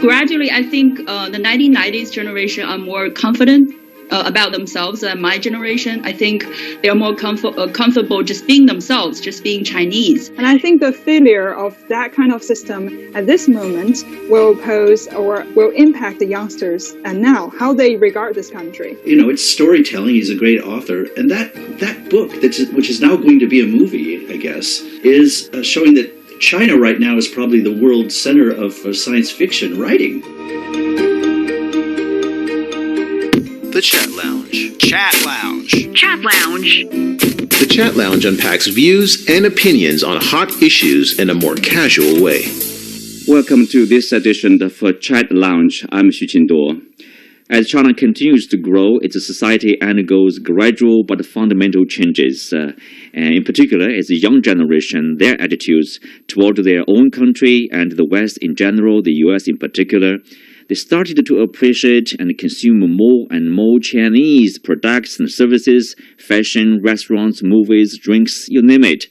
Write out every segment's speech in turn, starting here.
Gradually, I think the 1990s generation are more confident about themselves than my generation. I think they are more comfortable just being themselves, just being Chinese. And I think the failure of that kind of system at this moment will pose or will impact the youngsters and now how they regard this country. You know, it's storytelling. He's a great author. And that book, which is now going to be a movie, I guess, is showing that China right now is probably the world center of science fiction writing. The Chat Lounge. Chat Lounge. Chat Lounge. The Chat Lounge unpacks views and opinions on hot issues in a more casual way. Welcome to this edition of Chat Lounge. I'm Xu Qingduo. As China continues to grow, its society undergoes gradual but fundamental changes. And in particular, as a young generation, their attitudes toward their own country and the West in general, the US in particular, they started to appreciate and consume more and more Chinese products and services, fashion, restaurants, movies, drinks, you name it,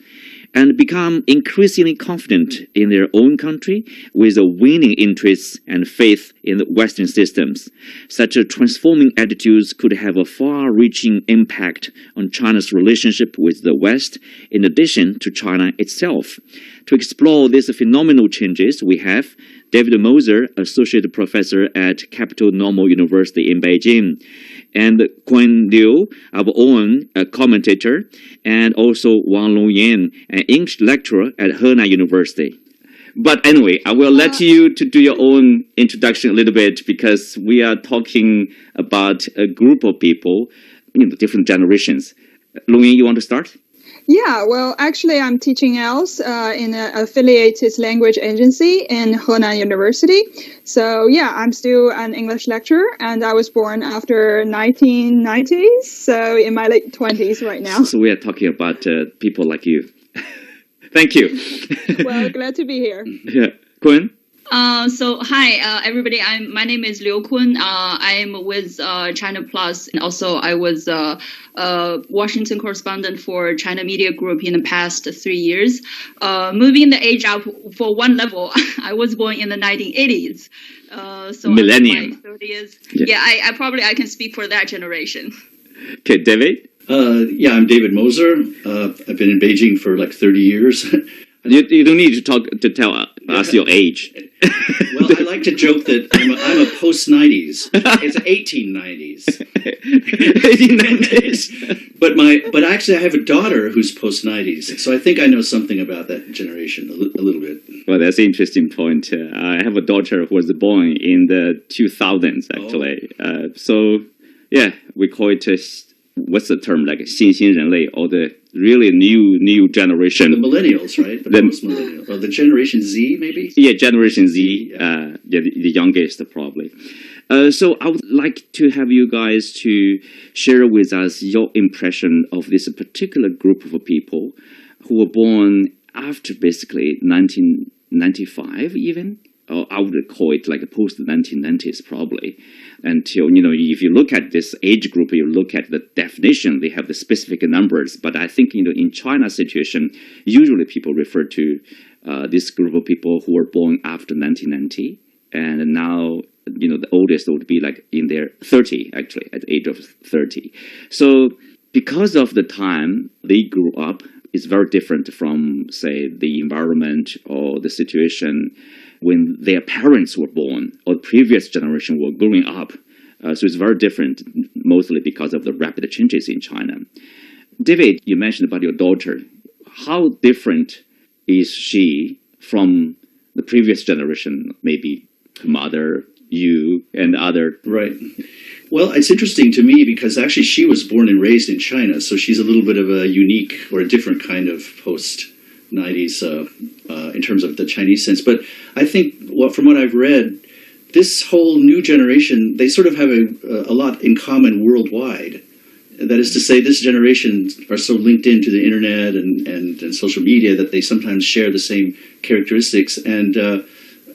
and become increasingly confident in their own country with a waning interest and faith in the Western systems. Such transforming attitudes could have a far-reaching impact on China's relationship with the West, in addition to China itself. To explore these phenomenal changes, we have David Moser, Associate Professor at Capital Normal University in Beijing, and Guan Liu, our own commentator, and also Wang Longyan, an English lecturer at Henan University. But anyway, I will let you to do your own introduction a little bit, because we are talking about a group of people, different generations. Longyan, you want to start? Yeah, well, actually, I'm teaching else in an affiliated language agency in Henan University. So, yeah, I'm still an English lecturer, and I was born after 1990s, so in my late 20s right now. So we are talking about people like you. Thank you. Well, glad to be here. Yeah. Kun? So hi everybody. My name is Liu Kun. I'm with China Plus, and also I was Washington correspondent for China Media Group in the past 3 years. Moving the age up for one level, I was born in the 1980s. So Millennium. 30s. Yeah, I can speak for that generation. Okay, David. Yeah, I'm David Moser. I've been in Beijing for like 30 years. You don't need to tell us your age. Well, I like to joke that I'm a post-90s. It's 1890s. 1890s. But actually, I have a daughter who's post-90s, so I think I know something about that generation a little bit. Well, that's an interesting point. I have a daughter who was born in the 2000s, actually. So, yeah, we call it, what's the term, like 新兴人类, or the really new generation. The millennials, right? The post-millennials. Or the Generation Z, maybe? Yeah, Generation Z, the youngest, probably. So I would like to have you guys to share with us your impression of this particular group of people who were born after basically 1995 even. Or I would call it like a post-1990s probably. Until, if you look at this age group, you look at the definition, they have the specific numbers. But I think, in China's situation, usually people refer to this group of people who were born after 1990. And now, the oldest would be like in their 30, actually, at the age of 30. So because of the time they grew up, it's very different from, say, the environment or the situation when their parents were born or the previous generation were growing up. So it's very different, mostly because of the rapid changes in China. David, you mentioned about your daughter. How different is she from the previous generation, maybe her mother, you, and other? Right. Well, it's interesting to me because actually she was born and raised in China, so she's a little bit of a unique or a different kind of post-90s in terms of the Chinese sense. But I think from what I've read, this whole new generation, they sort of have a lot in common worldwide. That is to say, this generation are so linked into the internet and social media that they sometimes share the same characteristics. And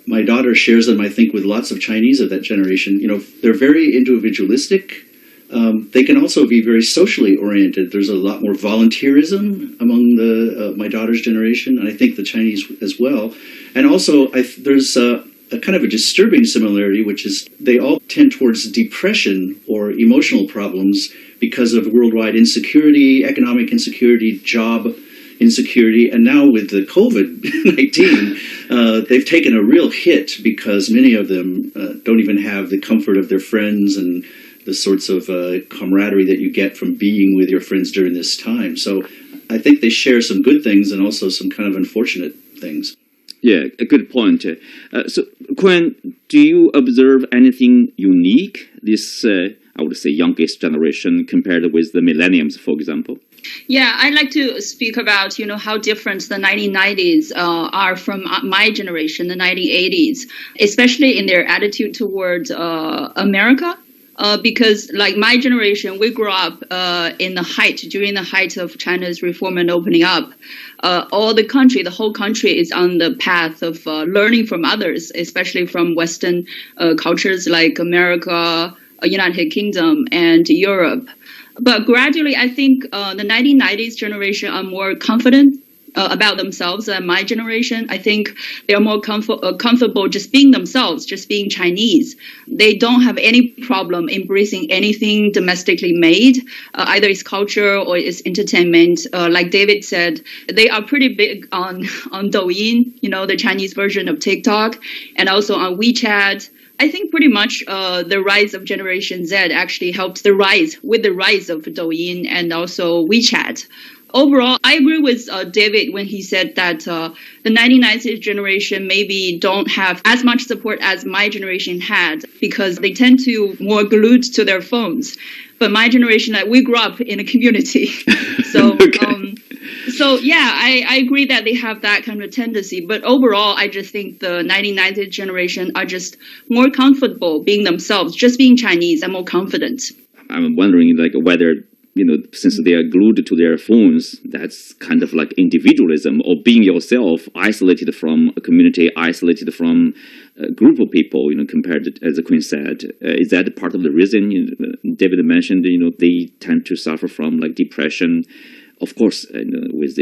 my daughter shares them, I think, with lots of Chinese of that generation. They're very individualistic. They can also be very socially oriented. There's a lot more volunteerism among my daughter's generation, and I think the Chinese as well. And also, there's a kind of a disturbing similarity, which is they all tend towards depression or emotional problems because of worldwide insecurity, economic insecurity, job insecurity, and now with the COVID-19, they've taken a real hit because many of them don't even have the comfort of their friends and the sorts of camaraderie that you get from being with your friends during this time. So I think they share some good things and also some kind of unfortunate things. Yeah, a good point. So, Quinn, do you observe anything unique, this, I would say, youngest generation compared with the millennials, for example? Yeah, I'd like to speak about, how different the 1990s are from my generation, the 1980s, especially in their attitude towards America. Because like my generation, we grew up during the height of China's reform and opening up. The whole country is on the path of learning from others, especially from Western cultures like America, United Kingdom, and Europe. But gradually, I think the 1990s generation are more confident about themselves than my generation. I think they are more comfortable just being themselves, just being Chinese. They don't have any problem embracing anything domestically made, either it's culture or it's entertainment. Like David said, they are pretty big on Douyin, the Chinese version of TikTok, and also on Wechat. I think pretty much the rise of Generation Z actually helped the rise of Douyin and also WeChat. Overall, I agree with David when he said that the 1990s generation maybe don't have as much support as my generation had because they tend to more glued to their phones. But my generation, we grew up in a community. So, okay. I agree that they have that kind of tendency. But overall, I just think the 1990s generation are just more comfortable being themselves, just being Chinese and more confident. I'm wondering whether since they are glued to their phones, that's kind of like individualism or being yourself, isolated from a community, isolated from a group of people, compared to, as the Queen said. Is that part of the reason David mentioned, they tend to suffer from depression? Of course, with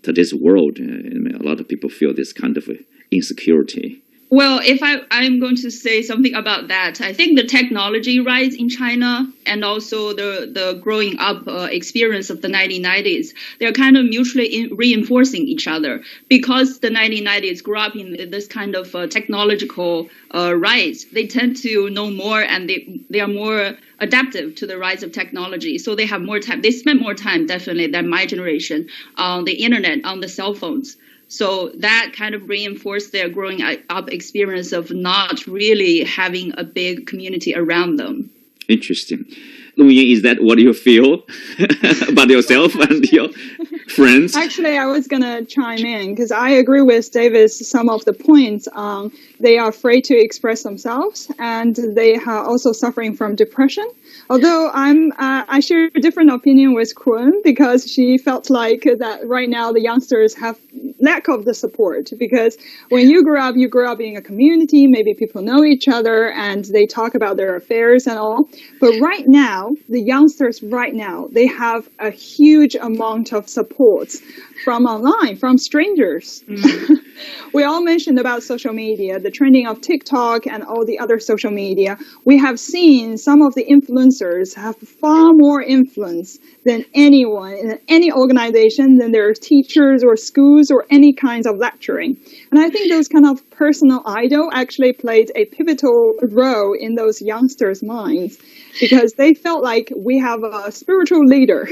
today's world, a lot of people feel this kind of insecurity. Well, if I'm going to say something about that, I think the technology rise in China and also the growing up experience of the 1990s, they're kind of mutually reinforcing each other because the 1990s grew up in this kind of technological rise. They tend to know more and they are more adaptive to the rise of technology. So they have more time. They spend more time, definitely, than my generation on the internet, on the cell phones. So that kind of reinforced their growing up experience of not really having a big community around them. Interesting. Luyin, is that what you feel about yourself and your friends? Actually, I was going to chime in because I agree with David's some of the points. They are afraid to express themselves and they are also suffering from depression. Although I share a different opinion with Kun because she felt like that right now the youngsters have lack of the support because when you grow up in a community, maybe people know each other and they talk about their affairs and all. But right now, the youngsters they have a huge amount of support from online, from strangers. Mm. We all mentioned about social media, the trending of TikTok and all the other social media. We have seen some of the influencers have far more influence than anyone in any organization, than their teachers or schools or any kinds of lecturing. And I think those kind of personal idol actually played a pivotal role in those youngsters' minds because they felt like we have a spiritual leader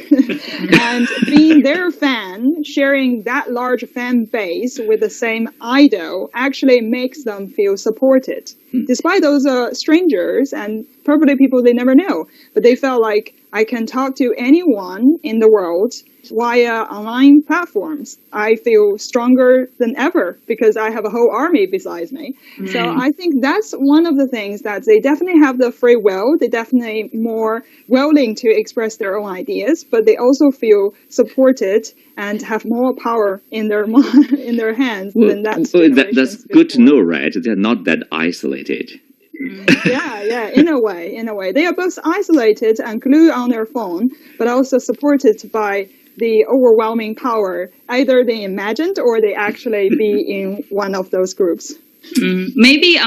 and being their fan, sharing that large fan base with the same idol actually makes them feel supported. Despite those strangers and probably people they never know, but they felt like I can talk to anyone in the world via online platforms. I feel stronger than ever because I have a whole army besides me. Mm. So I think that's one of the things that they definitely have the free will. They definitely more willing to express their own ideas, but they also feel supported and have more power in their in their hands than that. So that's good to know, right? They're not that isolated. Yeah, in a way. They are both isolated and glued on their phone, but also supported by the overwhelming power. Either they imagined or they actually be in one of those groups. Maybe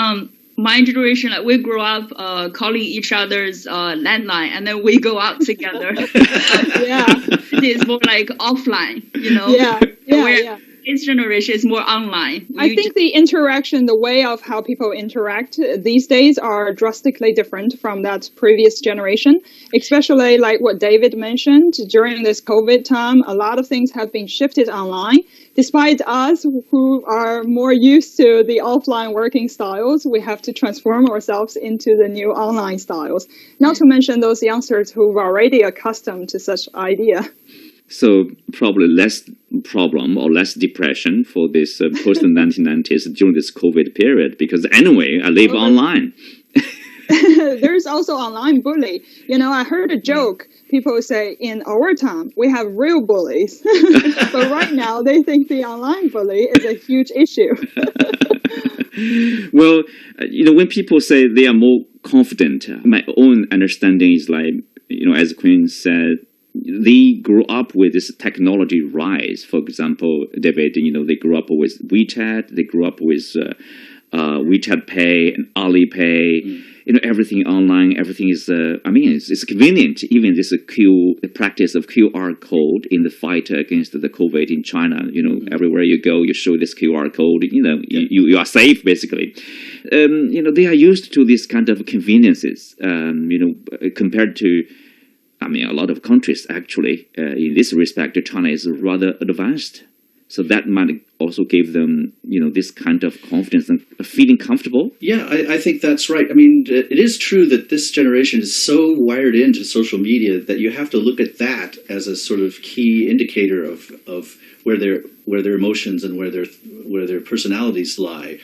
my generation, like we grew up calling each other's landline, and then we go out together. It is more like offline, you know. Yeah. This generation is more online. I think the interaction, the way of how people interact these days are drastically different from that previous generation, especially like what David mentioned during this COVID time. A lot of things have been shifted online. Despite us who are more used to the offline working styles, we have to transform ourselves into the new online styles. Not to mention those youngsters who are already accustomed to such idea. So probably less problem or less depression for this post-1990s during this COVID period, because anyway, I live online. There's also online bully. You know, I heard a joke. People say, in our time, we have real bullies. But right now, they think the online bully is a huge issue. Well, you know, when people say they are more confident, my own understanding is like, you know, as Quinn said, they grew up with this technology rise. For example, David, you know, they grew up with WeChat, they grew up with WeChat Pay and Alipay. You know, everything online, everything is, it's convenient. Even this the practice of QR code in the fight against the COVID in China, you know, everywhere you go, you show this QR code, you know, you are safe, basically. You know, they are used to this kind of conveniences, you know, compared to, a lot of countries, actually, in this respect, China is rather advanced. So that might also give them, you know, this kind of confidence and feeling comfortable. Yeah, I think that's right. I mean, it is true that this generation is so wired into social media that you have to look at that as a sort of key indicator of where their emotions and where their personalities lie.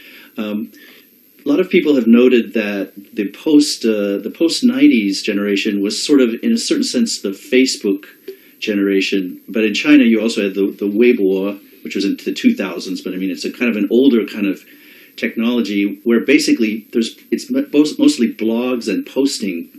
A lot of people have noted that the post 90s generation was sort of, in a certain sense, the Facebook generation. But in China, you also had the Weibo, which was into the 2000s. But I mean, it's a kind of an older kind of technology where basically it's mostly blogs and posting.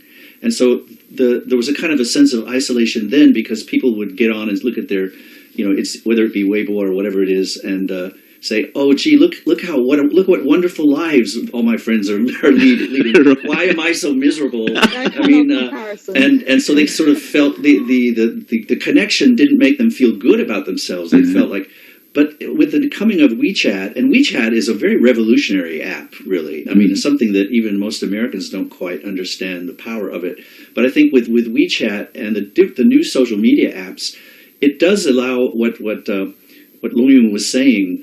And so there was a kind of a sense of isolation then, because people would get on and look at their, you know, it's whether it be Weibo or whatever it is, and say, oh, gee, look what wonderful lives all my friends are leading. Why am I so miserable? I mean, and so they sort of felt the connection didn't make them feel good about themselves. They felt like, but with the coming of WeChat, and WeChat is a very revolutionary app, really. I mean, it's something that even most Americans don't quite understand the power of it. But I think with WeChat and the new social media apps, it does allow what Long Yun was saying.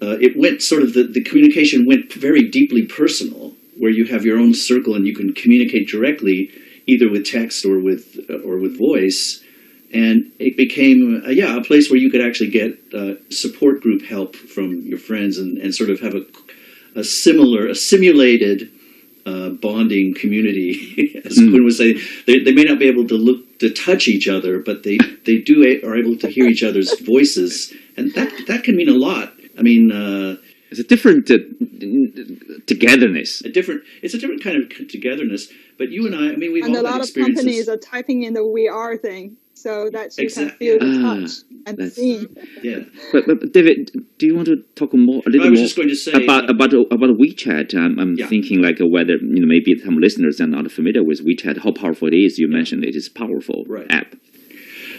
It went sort of the communication went very deeply personal, where you have your own circle and you can communicate directly, either with text or with voice. And it became a place where you could actually get support group help from your friends and sort of have a simulated bonding community. As Quinn was saying, they may not be able to touch each other, but they are able to hear each other's voices, and that can mean a lot. I mean, it's a different togetherness. It's a different kind of togetherness. But you and I mean, we've all had experiences. And a lot of companies are typing in the "we are" thing, so that you can feel the touch and see. Yeah. But David, do you want to talk a little more? I was just going to say about WeChat. I'm thinking like whether, you know, maybe some listeners are not familiar with WeChat. How powerful it is? You mentioned it is a powerful app.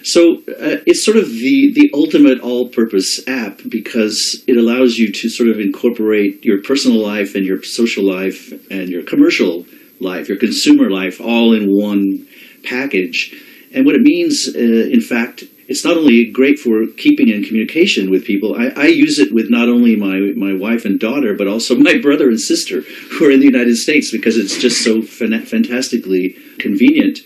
So it's sort of the ultimate all-purpose app, because it allows you to sort of incorporate your personal life and your social life and your commercial life, your consumer life, all in one package. And what it means, in fact, it's not only great for keeping in communication with people. I use it with not only my wife and daughter, but also my brother and sister who are in the United States, because it's just so fantastically convenient.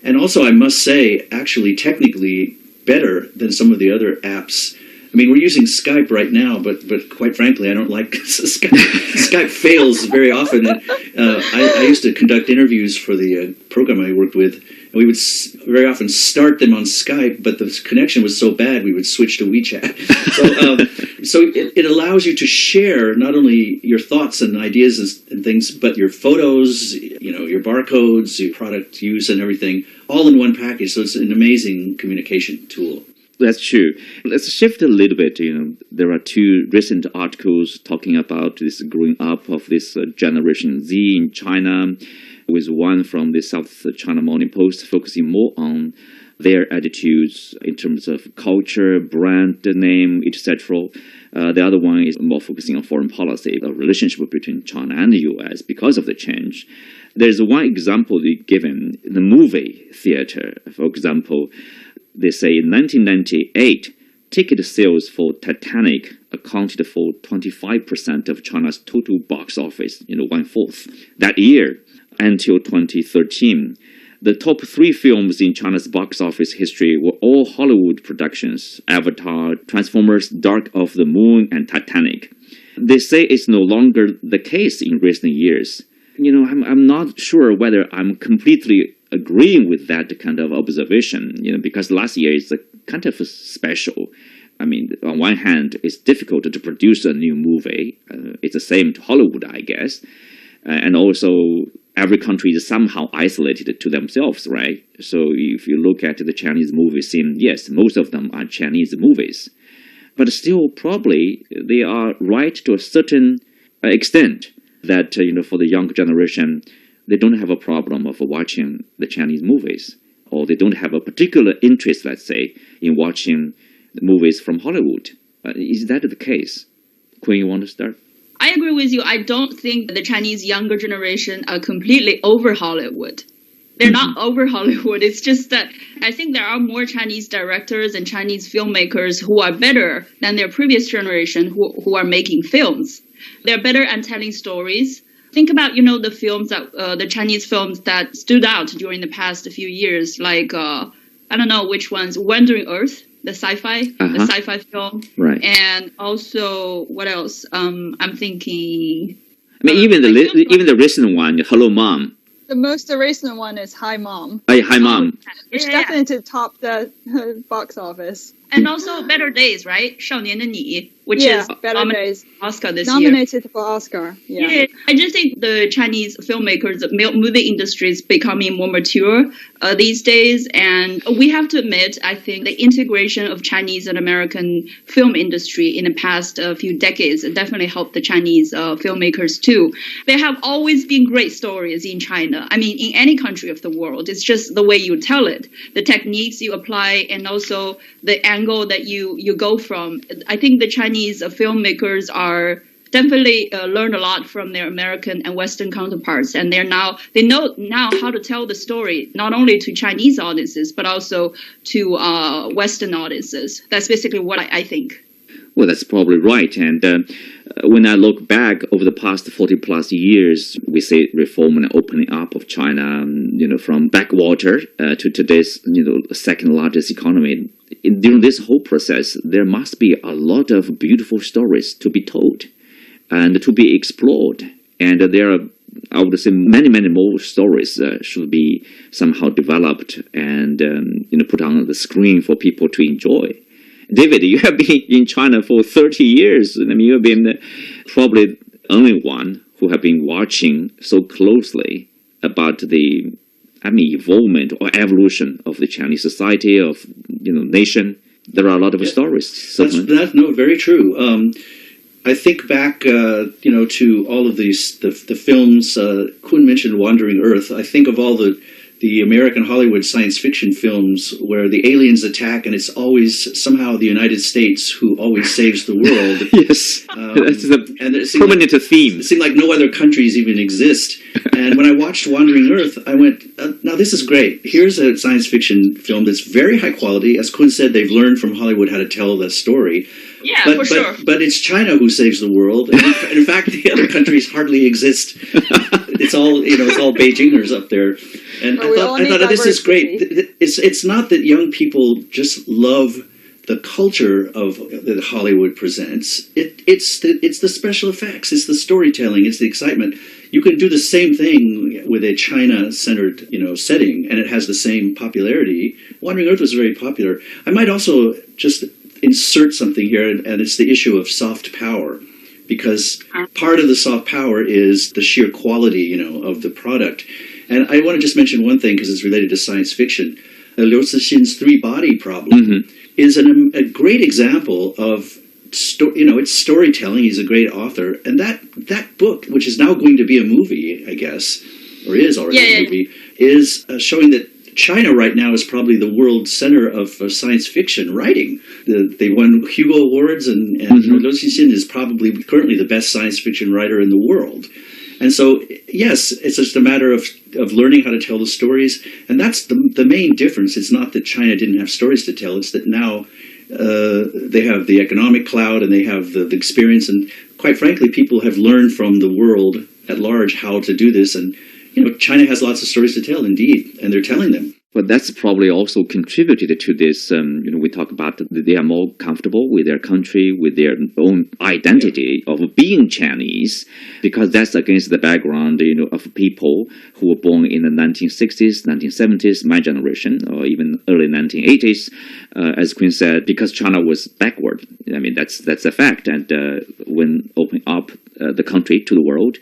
And also, I must say, actually, technically better than some of the other apps. I mean, we're using Skype right now, but quite frankly, I don't like Skype. Skype fails very often. And, I used to conduct interviews for the program I worked with, and we would very often start them on Skype, but the connection was so bad we would switch to WeChat. So it allows you to share not only your thoughts and ideas and things, but your photos, you know, your barcodes, your product use, and everything, all in one package. So it's an amazing communication tool. That's true. Let's shift a little bit. There are two recent articles talking about this growing up of this Generation Z in China, with one from the South China Morning Post focusing more on their attitudes in terms of culture, brand name, etc. The other one is more focusing on foreign policy, the relationship between China and the U.S. because of the change. There's one example they given, the movie theater. For example, they say in 1998, ticket sales for Titanic accounted for 25% of China's total box office, 1/4. That year, until 2013, the top 3 films in China's box office history were all Hollywood productions: Avatar, Transformers, Dark of the Moon, and Titanic. They say it's no longer the case in recent years. I'm not sure whether I'm completely agreeing with that kind of observation, because last year is kind of special. I mean, on one hand, it's difficult to produce a new movie. It's the same to Hollywood, I guess. And also, every country is somehow isolated to themselves, right? So if you look at the Chinese movie scene, yes, most of them are Chinese movies. But still, probably, they are right to a certain extent that, for the younger generation, they don't have a problem of watching the Chinese movies. Or they don't have a particular interest, let's say, in watching movies from Hollywood. Is that the case? Quinn, you want to start? I agree with you. I don't think the Chinese younger generation are completely over Hollywood. They're not over Hollywood. It's just that I think there are more Chinese directors and Chinese filmmakers who are better than their previous generation who are making films. They're better at telling stories. Think about, the films that the Chinese films that stood out during the past few years, like I don't know which ones, Wandering Earth, the sci-fi film, right? And also what else? I'm thinking. I mean, even the recent one, Hello Mom. The most recent one is Hi Mom. Hi Mom. Which definitely topped the box office. And also Better Days, right? 少年的你, which is Better Days. Oscar this nominated year. for Oscar. Yeah. I just think the Chinese filmmakers, the movie industry is becoming more mature these days. And we have to admit, I think the integration of Chinese and American film industry in the past few decades definitely helped the Chinese filmmakers too. There have always been great stories in China. I mean, in any country of the world, it's just the way you tell it, the techniques you apply, and also the angle that you go from. I think the Chinese filmmakers are definitely learn a lot from their American and Western counterparts, and they know now how to tell the story not only to Chinese audiences but also to Western audiences. That's basically what I think. Well, that's probably right. And when I look back over the past 40 plus years, we see reform and opening up of China, from backwater to today's, second largest economy. During this whole process, there must be a lot of beautiful stories to be told and to be explored. And there are, I would say, many, many more stories should be somehow developed and, put on the screen for people to enjoy. David, you have been in China for 30 years. I mean, you have been probably the only one who have been watching so closely about the, evolvement or evolution of the Chinese society, of, nation. There are a lot of stories. That's very true. I think back, to all of these, the films, Kun mentioned Wandering Earth. I think of all the American Hollywood science fiction films where the aliens attack and it's always somehow the United States who always saves the world. Yes, that's the prominent theme. It seemed like no other countries even exist. And when I watched Wandering Earth, I went, now this is great. Here's a science fiction film that's very high quality. As Kun said, they've learned from Hollywood how to tell the story. Yeah, for sure. But it's China who saves the world. And in fact, the other countries hardly exist. It's all, it's all Beijingers up there. And I thought this is great. It's not that young people just love the culture of that Hollywood presents. It's the special effects. It's the storytelling. It's the excitement. You can do the same thing with a China-centered, setting, and it has the same popularity. Wandering Earth was very popular. I might also just insert something here, and it's the issue of soft power, because part of the soft power is the sheer quality, of the product. And I want to just mention one thing because it's related to science fiction. Liu Cixin's three-body problem is a great example of it's storytelling. He's a great author, and that book, which is now going to be a movie, I guess, or is already a movie, is showing that China right now is probably the world center of science fiction writing. They won Hugo Awards, and Liu Cixin is probably currently the best science fiction writer in the world. And so, yes, it's just a matter of learning how to tell the stories, and that's the main difference. It's not that China didn't have stories to tell; it's that now they have the economic cloud and they have the experience, and quite frankly, people have learned from the world at large how to do this. And China has lots of stories to tell, indeed, and they're telling them. But that's probably also contributed to this. We talk about they are more comfortable with their country, with their own identity of being Chinese, because that's against the background, of people who were born in the 1960s, 1970s, my generation, or even early 1980s. As Quinn said, because China was backward. I mean, that's a fact. And when opening up the country to the world,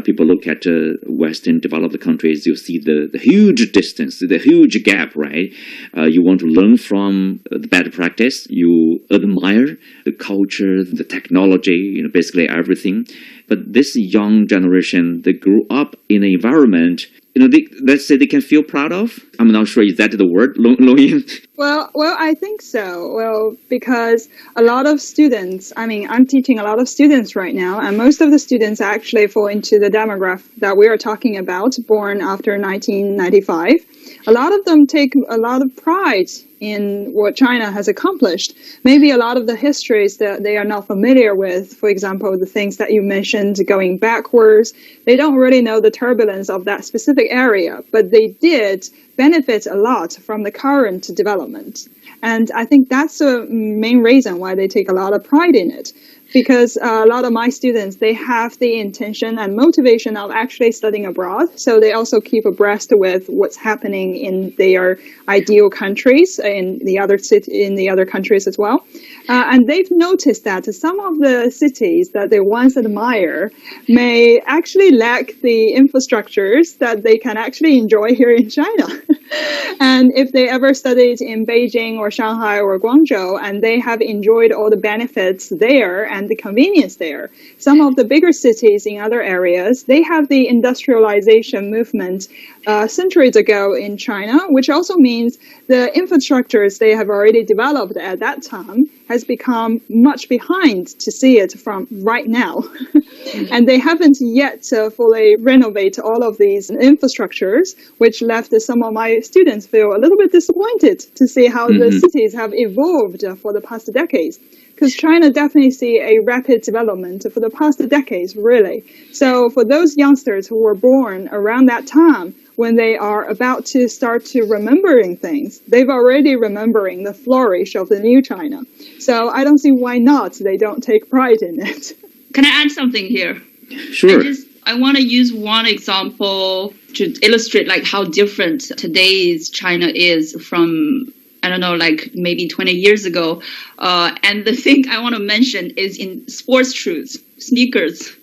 people look at Western developed countries, you see the huge distance, the huge gap, right? You want to learn from the bad practice. You admire the culture, the technology, basically everything. But this young generation, they grew up in an environment, let's say they can feel proud of. I'm not sure, is that the word, Long-Yin? Well, I think so. Well, because a lot of students, I'm teaching a lot of students right now, and most of the students actually fall into the demographic that we are talking about, born after 1995. A lot of them take a lot of pride in what China has accomplished. Maybe a lot of the histories that they are not familiar with, for example, the things that you mentioned going backwards, they don't really know the turbulence of that specific area, but they did benefit a lot from the current development. And I think that's the main reason why they take a lot of pride in it. Because a lot of my students, they have the intention and motivation of actually studying abroad. So they also keep abreast with what's happening in their ideal countries, in the other countries as well. And they've noticed that some of the cities that they once admire may actually lack the infrastructures that they can actually enjoy here in China. And if they ever studied in Beijing or Shanghai or Guangzhou, and they have enjoyed all the benefits there and the convenience there, some of the bigger cities in other areas, they have the industrialization movement centuries ago in China, which also means the infrastructures they have already developed at that time has become much behind to see it from right now. And they haven't yet fully renovate all of these infrastructures, which left some of my students feel a little bit disappointed to see how the cities have evolved for the past decades. Because China definitely see a rapid development for the past decades, really. So for those youngsters who were born around that time, when they are about to start to remembering things, they've already remembering the flourish of the new China. So I don't see why not they don't take pride in it. Can I add something here? Sure. I want to use one example to illustrate how different today's China is from, I don't know, maybe 20 years ago. And the thing I want to mention is in sports shoes, sneakers.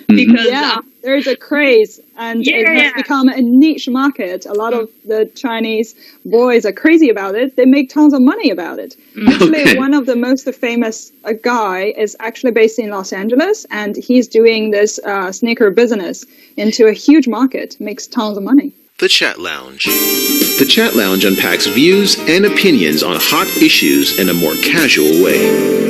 Because there's a craze, and it has become a niche market. A lot of the Chinese boys are crazy about it. They make tons of money about it. Actually, one of the most famous guy is actually based in Los Angeles, and he's doing this sneaker business into a huge market, makes tons of money. The Chat Lounge. The Chat Lounge unpacks views and opinions on hot issues in a more casual way.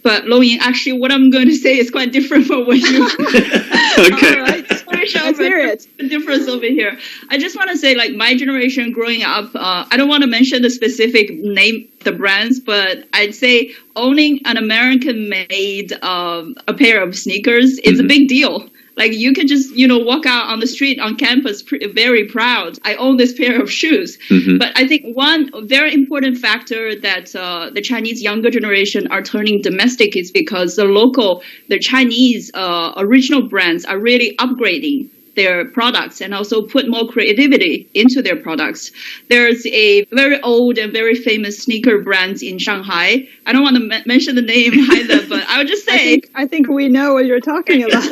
But Long-Yin, actually, what I'm going to say is quite different from what you. Okay. All right. Let's hear it. The difference over here. I just want to say, my generation growing up, I don't want to mention the specific name, the brands, but I'd say owning an American-made a pair of sneakers is a big deal. You can just, walk out on the street on campus very proud. I own this pair of shoes. But I think one very important factor that the Chinese younger generation are turning domestic is because the Chinese original brands are really upgrading their products and also put more creativity into their products. There's a very old and very famous sneaker brand in Shanghai. I don't want to mention the name either, but I would just say... I think we know what you're talking about.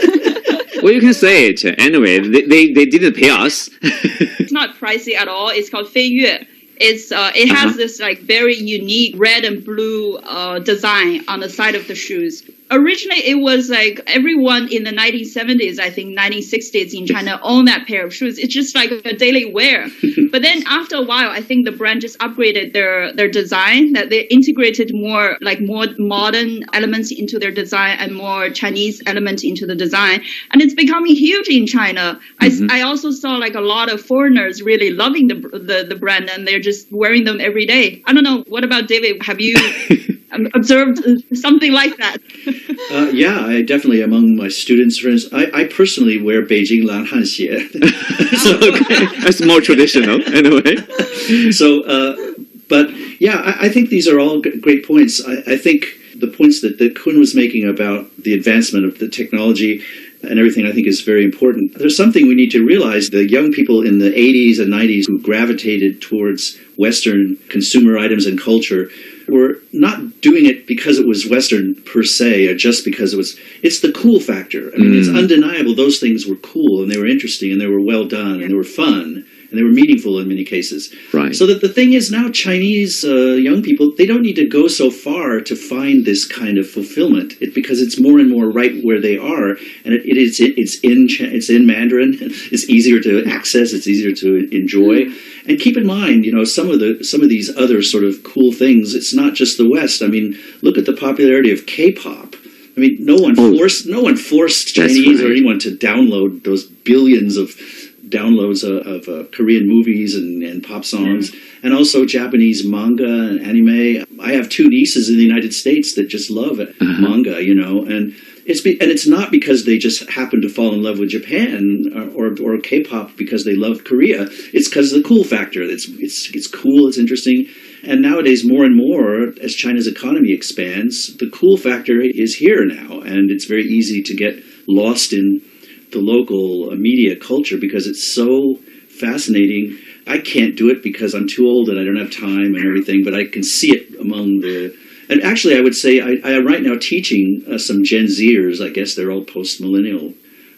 Well, you can say it. Anyway, they didn't pay us. It's not pricey at all. It's called 飞跃. It has this like very unique red and blue design on the side of the shoes. Originally, it was like everyone in the 1970s, I think 1960s in China owned that pair of shoes. It's just like a daily wear. But then after a while, I think the brand just upgraded their design, that they integrated more modern elements into their design and more Chinese elements into the design. And it's becoming huge in China. I also saw like a lot of foreigners really loving the brand, and they're just wearing them every day. I don't know. What about David? Have you observed something like that? Yeah, I definitely, among my students, friends, I personally wear Beijing Lanhan Xie. Okay. That's more traditional, anyway. So, but yeah, I think these are all great points. I think the points that Kun was making about the advancement of the technology and everything, I think is very important. There's something we need to realize. The young people in the 80s and 90s who gravitated towards Western consumer items and culture were not doing it because it was Western per se, or just because it's the cool factor. I mean, it's undeniable those things were cool, and they were interesting, and they were well done, and they were fun, and they were meaningful in many cases. Right. So that the thing is now Chinese young people, they don't need to go so far to find this kind of fulfillment, because it's more and more right where they are, and it's in Mandarin. It's easier to access. It's easier to enjoy. And keep in mind, some of these other sort of cool things. It's not just the West. I mean, look at the popularity of K-pop. I mean, no one forced Chinese or anyone to download those billions of downloads of Korean movies and pop songs, and also Japanese manga and anime. I have two nieces in the United States that just love manga, and it's not because they just happen to fall in love with Japan or K-pop because they love Korea. It's because of the cool factor. It's cool. It's interesting. And nowadays, more and more, as China's economy expands, the cool factor is here now, and it's very easy to get lost in the local media culture because it's so fascinating. I can't do it because I'm too old and I don't have time and everything, but I can see it among the... And actually, I would say I am right now teaching some Gen Zers. I guess they're all post-millennial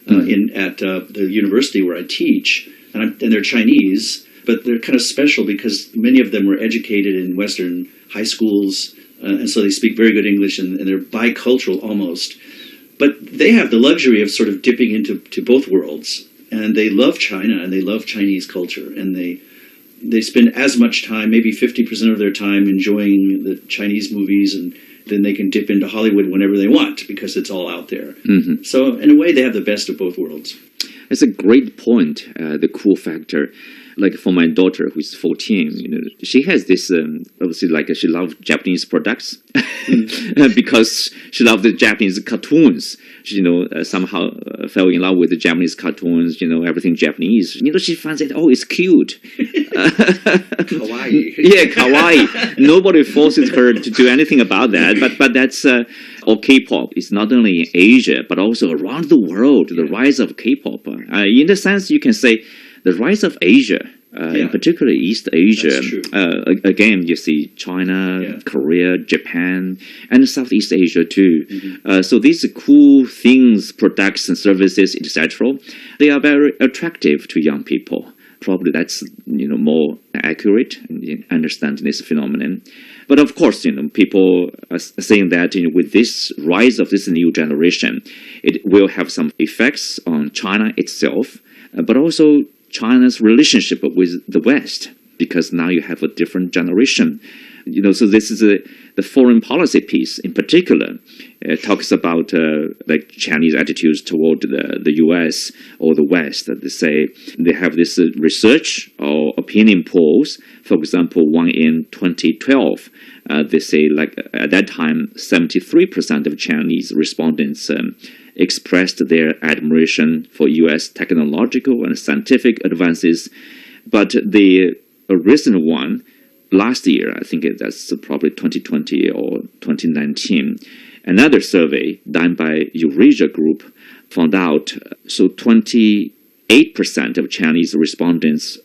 at the university where I teach, and they're Chinese, but they're kind of special because many of them were educated in Western high schools, and so they speak very good English, and they're bicultural almost. But they have the luxury of sort of dipping into both worlds, and they love China and they love Chinese culture, and they spend as much time, maybe 50% of their time, enjoying the Chinese movies, and then they can dip into Hollywood whenever they want because it's all out there. Mm-hmm. So in a way, they have the best of both worlds. That's a great point, the cool factor. Like for my daughter, who's 14, she has this, obviously, like she loves Japanese products because she loves the Japanese cartoons. She, somehow fell in love with the Japanese cartoons, everything Japanese. She finds it, it's cute. Kawaii. Yeah, kawaii. Nobody forces her to do anything about that. But that's, or K-pop. It's not only in Asia, but also around the world, the rise of K-pop. In the sense, you can say, the rise of Asia, in particular East Asia, again, you see China, Korea, Japan, and Southeast Asia too. Mm-hmm. So these cool things, products and services, etc., they are very attractive to young people. Probably that's more accurate in understanding this phenomenon. But of course, people are saying that with this rise of this new generation, it will have some effects on China itself, but also China's relationship with the West, because now you have a different generation. So this is the foreign policy piece in particular. It talks about like Chinese attitudes toward the U.S. or the West. They say they have this research or opinion polls. For example, one in 2012, they say like at that time 73% of Chinese respondents expressed their admiration for U.S. technological and scientific advances. But the recent one, last year, I think that's probably 2020 or 2019, another survey done by Eurasia Group found out, so 28% of Chinese respondents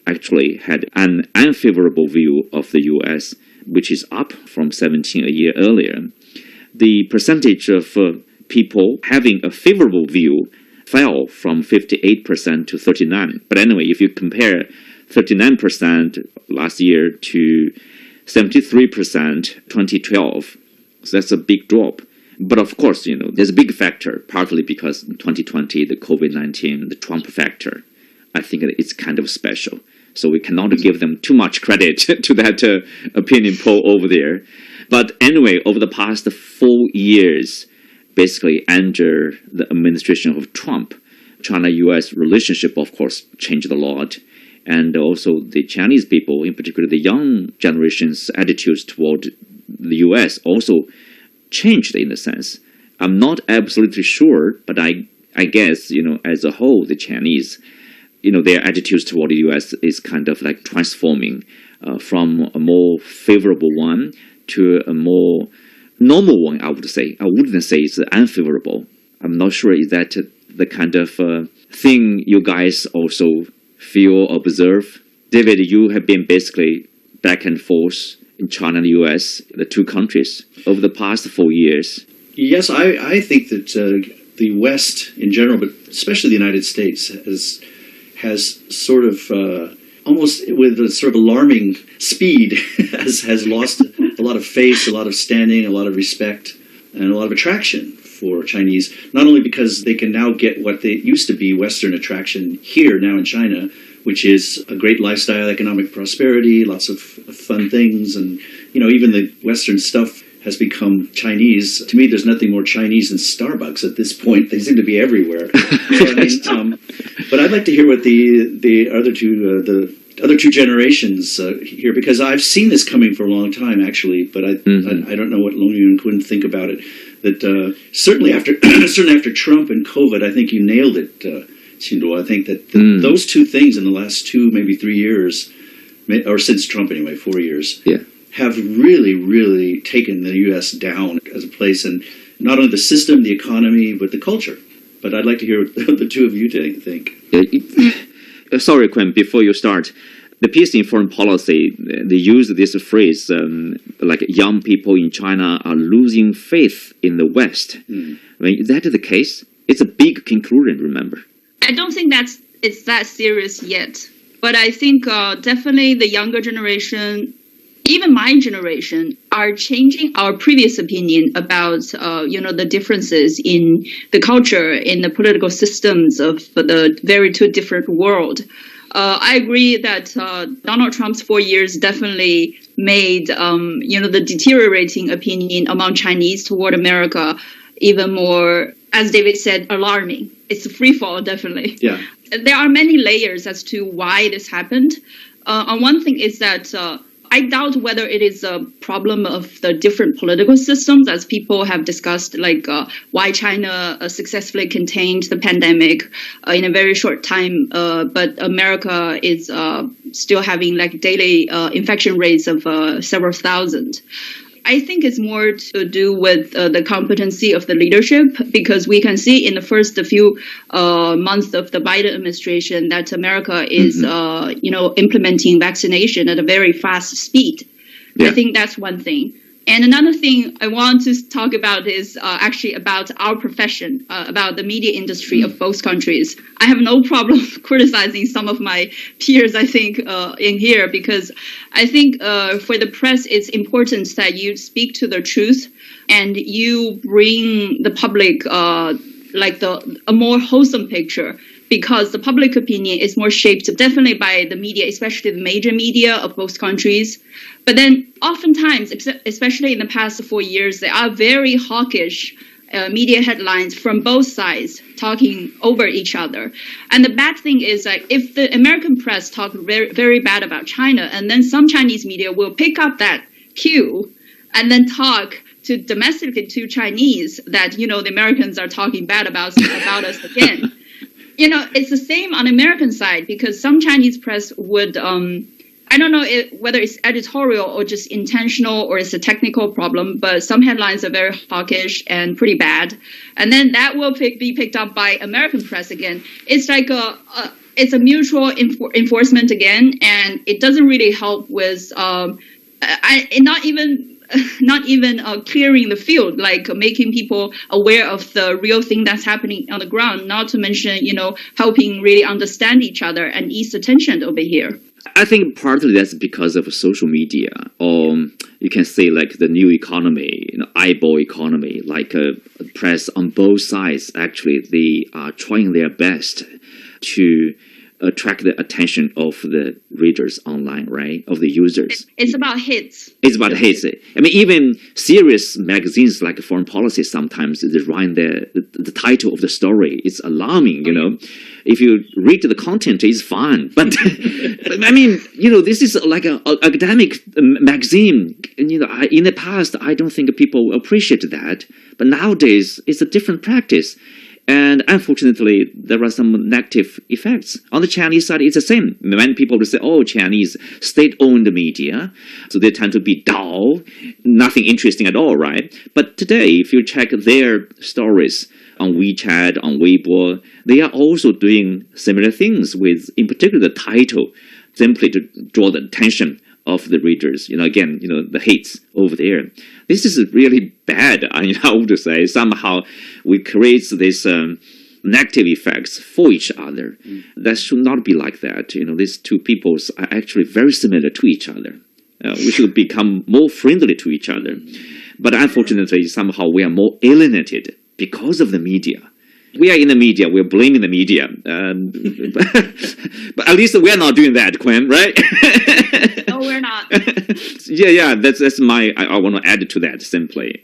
actually had an unfavorable view of the U.S., which is up from 17 a year earlier. The percentage of people having a favorable view fell from 58% to 39%. But anyway, if you compare 39% last year to 73% 2012, so that's a big drop. But of course, there's a big factor, partly because in 2020, the COVID-19, the Trump factor, I think it's kind of special. So we cannot give them too much credit to that opinion poll over there. But anyway, over the past 4 years, basically under the administration of Trump, China-US relationship, of course, changed a lot. And also the Chinese people, in particular the young generation's attitudes toward the US also changed in a sense. I'm not absolutely sure, but I guess, as a whole, the Chinese, their attitudes toward the US is kind of like transforming from a more favorable one to a more normal one, I would say. I wouldn't say it's unfavorable. I'm not sure is that the kind of thing you guys also feel, observe. David, you have been basically back and forth in China and the US, the two countries, over the past 4 years. Yes, I think that the West in general, but especially the United States, has sort of almost with a sort of alarming speed has lost a lot of face, a lot of standing, a lot of respect, and a lot of attraction for Chinese, not only because they can now get what they used to be Western attraction here now in China, which is a great lifestyle, economic prosperity, lots of fun things, and even the Western stuff has become Chinese. To me, there's nothing more Chinese than Starbucks at this point. They seem to be everywhere. But I'd like to hear what the other two generations here, because I've seen this coming for a long time, actually. But I don't know what Long Yu and Kun think about it. That certainly after Trump and COVID, I think you nailed it, Qinduo. I think that those two things in the last 2, maybe 3 years, or since Trump anyway, 4 years, have really, really taken the U.S. down as a place, and not only the system, the economy, but the culture. But I'd like to hear what the two of you think. Sorry, Quinn, before you start. The piece in foreign policy, they use this phrase, like young people in China are losing faith in the West. I mean, is that the case? It's a big conclusion, remember? I don't think it's that serious yet. But I think definitely the younger generation, even my generation, are changing our previous opinion about, the differences in the culture, in the political systems of the very two different world. I agree that Donald Trump's 4 years definitely made, the deteriorating opinion among Chinese toward America even more, as David said, alarming. It's a free fall, definitely. Yeah. There are many layers as to why this happened. And one thing is that I doubt whether it is a problem of the different political systems, as people have discussed, like why China successfully contained the pandemic in a very short time, but America is still having like daily infection rates of several thousand. I think it's more to do with the competency of the leadership, because we can see in the first few months of the Biden administration that America is, implementing vaccination at a very fast speed. Yeah. I think that's one thing. And another thing I want to talk about is actually about our profession, about the media industry of both countries. I have no problem criticizing some of my peers, I think, in here, because I think for the press, it's important that you speak to the truth and you bring the public a more wholesome picture, because the public opinion is more shaped definitely by the media, especially the major media of both countries. But then oftentimes, especially in the past 4 years, there are very hawkish media headlines from both sides talking over each other. And the bad thing is that if the American press talk very, very bad about China, and then some Chinese media will pick up that cue and then talk to domestically to Chinese that, the Americans are talking bad about us again. It's the same on the American side, because some Chinese press would, I don't know whether it's editorial or just intentional or it's a technical problem, but some headlines are very hawkish and pretty bad. And then that will be picked up by American press again. It's like it's a mutual enforcement again, and it doesn't really help with, not even not even clearing the field, like making people aware of the real thing that's happening on the ground, not to mention, helping really understand each other and ease the tension over here. I think partly that's because of social media, or you can say like the new economy, eyeball economy, like press on both sides. Actually, they are trying their best to attract the attention of the readers online, right? Of the users. It's about hits. It's about hits. I mean, even serious magazines like Foreign Policy sometimes they write the title of the story. It's alarming, If you read the content, it's fine. But, I mean, this is like an academic magazine. And, in the past, I don't think people appreciate that. But nowadays, it's a different practice. And unfortunately, there are some negative effects. On the Chinese side, it's the same. Many people will say, Chinese state-owned media, so they tend to be dull, nothing interesting at all, right? But today, if you check their stories on Wechat, on Weibo, they are also doing similar things with, in particular, the title, simply to draw the attention of the readers. Again, the hates over there. This is really bad, I would say. Somehow we create this negative effects for each other. That should not be like that. These two peoples are actually very similar to each other. We should become more friendly to each other. But unfortunately, somehow we are more alienated because of the media. We are in the media. We're blaming the media. But at least we are not doing that, Quinn, right? No, we're not. Yeah. That's my. I want to add to that simply.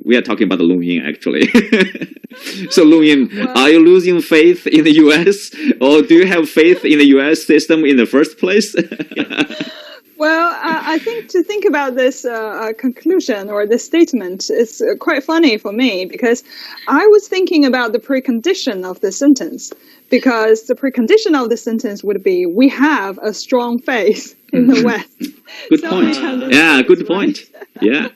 We are talking about the Lunyin actually. So Lunyin, are you losing faith in the U.S. or do you have faith in the U.S. system in the first place? Well, I think to think about this conclusion or this statement is quite funny for me because I was thinking about the precondition of the sentence because the precondition of the sentence would be we have a strong faith in the West. Good point. Yeah, good point. Yeah.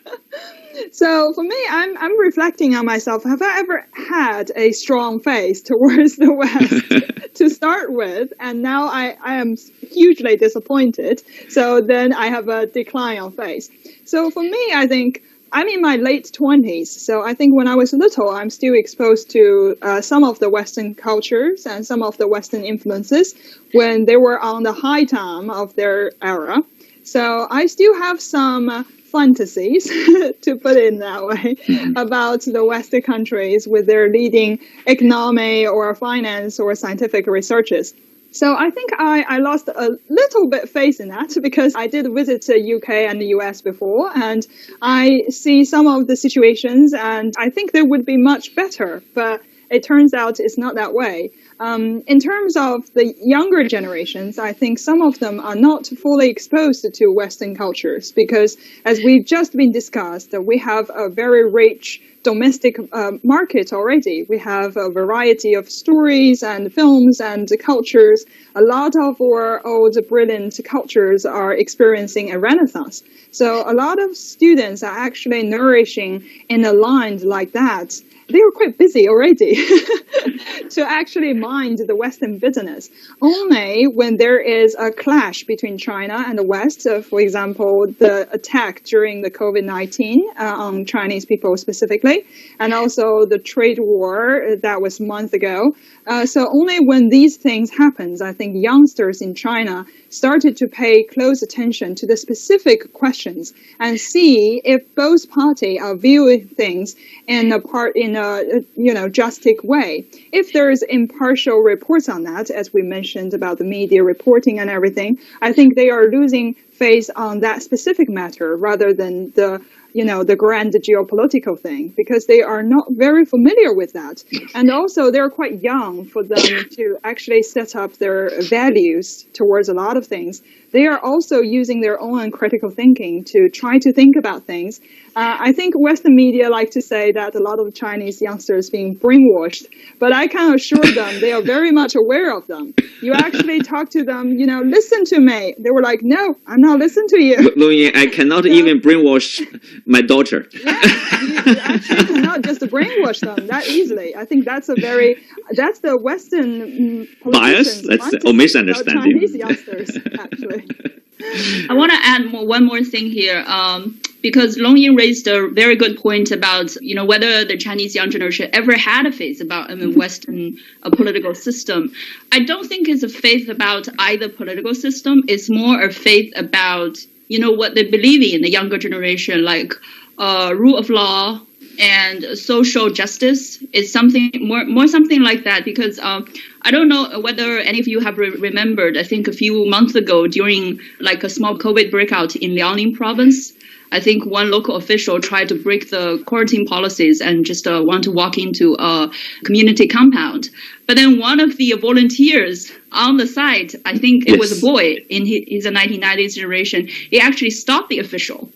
So for me, I'm reflecting on myself. Have I ever had a strong faith towards the West to start with? And now I am hugely disappointed. So then I have a decline of faith. So for me, I think I'm in my late 20s. So I think when I was little, I'm still exposed to some of the Western cultures and some of the Western influences when they were on the high time of their era. So I still have some fantasies, to put it in that way, about the Western countries with their leading economic or finance or scientific researches. So I think I lost a little bit faith in that because I did visit the UK and the US before, and I see some of the situations, and I think they would be much better, but it turns out it's not that way. In terms of the younger generations, I think some of them are not fully exposed to Western cultures because, as we've just been discussed, we have a very rich domestic market already. We have a variety of stories and films and cultures. A lot of our old brilliant cultures are experiencing a renaissance. So a lot of students are actually nourishing in a line like that. They are quite busy already to actually mind the Western business. Only when there is a clash between China and the West, for example, the attack during the COVID-19 on Chinese people specifically, and also the trade war that was a month ago. So only when these things happen, I think youngsters in China started to pay close attention to the specific questions and see if both parties are viewing things in a justic way. If there is impartial reports on that, as we mentioned about the media reporting and everything, I think they are losing faith on that specific matter rather than the grand geopolitical thing, because they are not very familiar with that. And also they're quite young for them to actually set up their values towards a lot of things. They are also using their own critical thinking to try to think about things. I think Western media like to say that a lot of Chinese youngsters being brainwashed, but I can assure them they are very much aware of them. You actually talk to them, listen to me. They were like, no, I'm not listening to you. Lunyin, I cannot even brainwash my daughter. Yeah, you actually cannot just brainwash them that easily. I think that's the Western bias, or misunderstanding. Chinese youngsters, actually. I want to add one more thing here. Because Long Ying raised a very good point about, whether the Chinese young generation ever had a faith about a Western political system. I don't think it's a faith about either political system. It's more a faith about, what they believe in the younger generation, like rule of law and social justice. Is something more something like that. Because I don't know whether any of you have remembered, I think a few months ago during like a small COVID breakout in Liaoning province, I think one local official tried to break the quarantine policies and just want to walk into a community compound. But then one of the volunteers on the site, I think it was a boy in his 1990s generation, he actually stopped the official.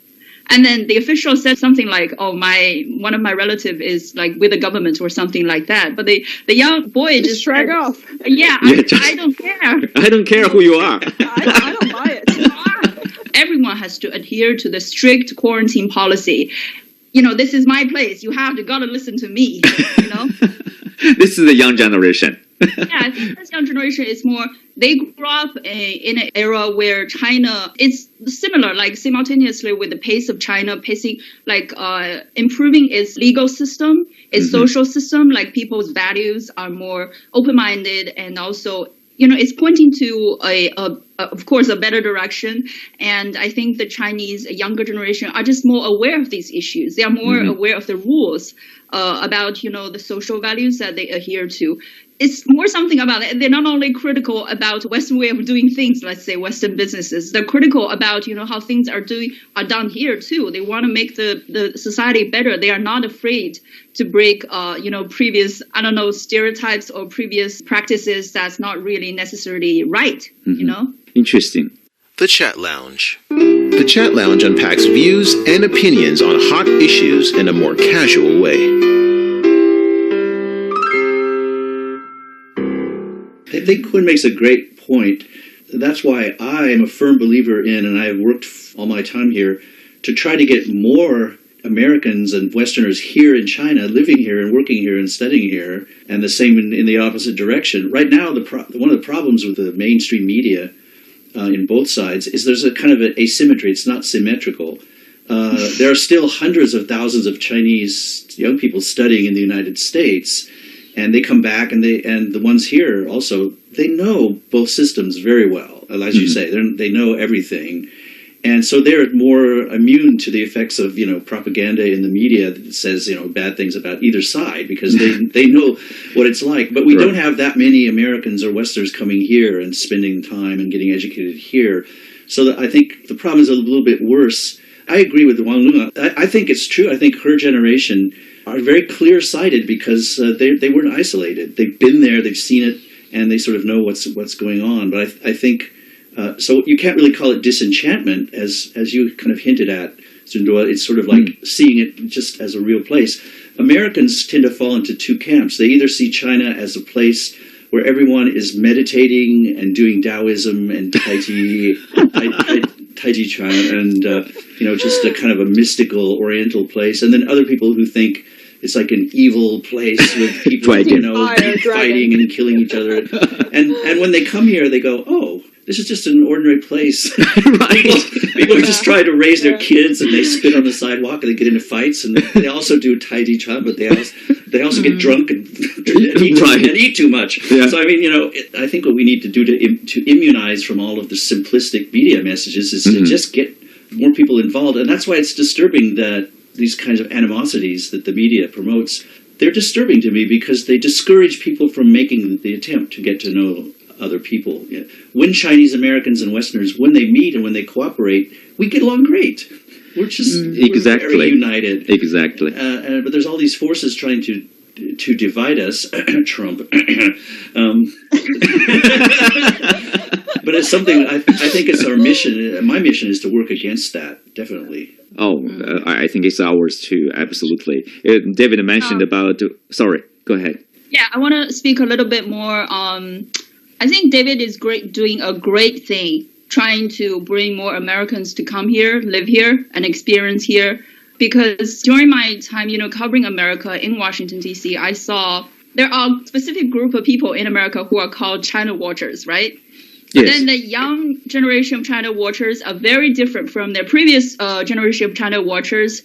And then the official said something like, one of my relative is like with the government or something like that. But the young boy just shrug off. Yeah, I don't care. I don't care who you are. I don't buy it. Everyone has to adhere to the strict quarantine policy. This is my place. You gotta listen to me, This is the young generation. Yeah, I think this young generation is more, they grew up in an era where China, it's similar, like simultaneously with the pace of China pacing, like improving its legal system, its social system, like people's values are more open-minded and also it's pointing to of course, a better direction. And I think the Chinese younger generation are just more aware of these issues. They are more aware of the rules about, the social values that they adhere to. It's more something about it. They're not only critical about Western way of doing things, let's say Western businesses. They're critical about, how things are done here too. They want to make the society better. They are not afraid to break, previous, stereotypes or previous practices that's not really necessarily right, Interesting. The Chat Lounge. The Chat Lounge unpacks views and opinions on hot issues in a more casual way. I think Quinn makes a great point. That's why I am a firm believer in, and I have worked all my time here, to try to get more Americans and Westerners here in China, living here and working here and studying here, and the same in the opposite direction. Right now, one of the problems with the mainstream media in both sides is there's a kind of an asymmetry. It's not symmetrical. There are still hundreds of thousands of Chinese young people studying in the United States, and they come back, and the ones here also, they know both systems very well. As you say, they know everything. And so they're more immune to the effects of, propaganda in the media that says, bad things about either side, because they know what it's like. But we don't have that many Americans or Westerners coming here and spending time and getting educated here. So I think the problem is a little bit worse. I agree with Wang Lun. I think it's true. I think her generation are very clear-sighted because they weren't isolated. They've been there, they've seen it, and they sort of know what's going on. But I think... so you can't really call it disenchantment, as you kind of hinted at, Zundua. It's sort of like seeing it just as a real place. Americans tend to fall into two camps. They either see China as a place where everyone is meditating and doing Taoism and Tai Chi China, and just a kind of a mystical Oriental place, and then other people who think it's like an evil place with people, fighting and killing each other. And when they come here, they go, oh, this is just an ordinary place. People just try to raise their kids, and they spit on the sidewalk, and they get into fights, and they also do Tai Chi Chuan, but they also get drunk and eat too much. Yeah. So I mean, I think what we need to do to immunize from all of the simplistic media messages is to just get more people involved, and that's why it's disturbing that these kinds of animosities that the media promotes. They're disturbing to me because they discourage people from making the attempt to get to know other people. When Chinese Americans and Westerners, when they meet and when they cooperate, we get along great. We're just we're very united. Exactly. But there's all these forces trying to divide us. Trump. But it's something I think it's our mission. My mission is to work against that. Definitely. Oh, I think it's ours too. Absolutely. David mentioned about. Sorry, go ahead. Yeah, I want to speak a little bit more. I think David is doing a great thing, trying to bring more Americans to come here, live here, and experience here. Because during my time, covering America in Washington, D.C., I saw there are a specific group of people in America who are called China watchers, right? But then the young generation of China watchers are very different from their previous generation of China watchers.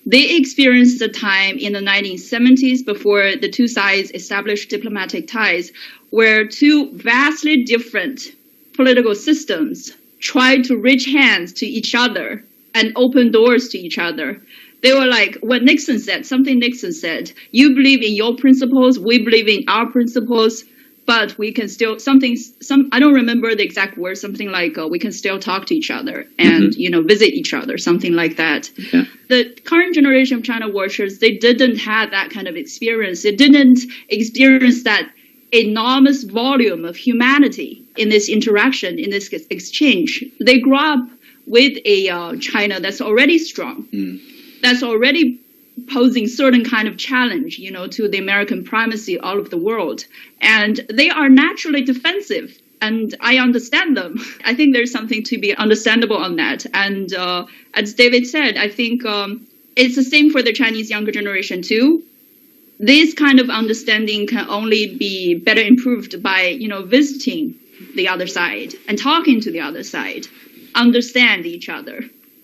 They experienced the time in the 1970s before the two sides established diplomatic ties, where two vastly different political systems tried to reach hands to each other and open doors to each other. They were like, what Nixon said, something Nixon said, you believe in your principles, we believe in our principles, but we can still, I don't remember the exact words, something like, we can still talk to each other and, visit each other, something like that. Yeah. The current generation of China watchers, they didn't have that kind of experience. They didn't experience that enormous volume of humanity in this interaction, in this exchange. They grew up with a China that's already strong, that's already posing certain kind of challenge, to the American primacy all over the world. And they are naturally defensive. And I understand them. I think there's something to be understandable on that. And as David said, I think it's the same for the Chinese younger generation too. This kind of understanding can only be better improved by, visiting the other side and talking to the other side, understand each other.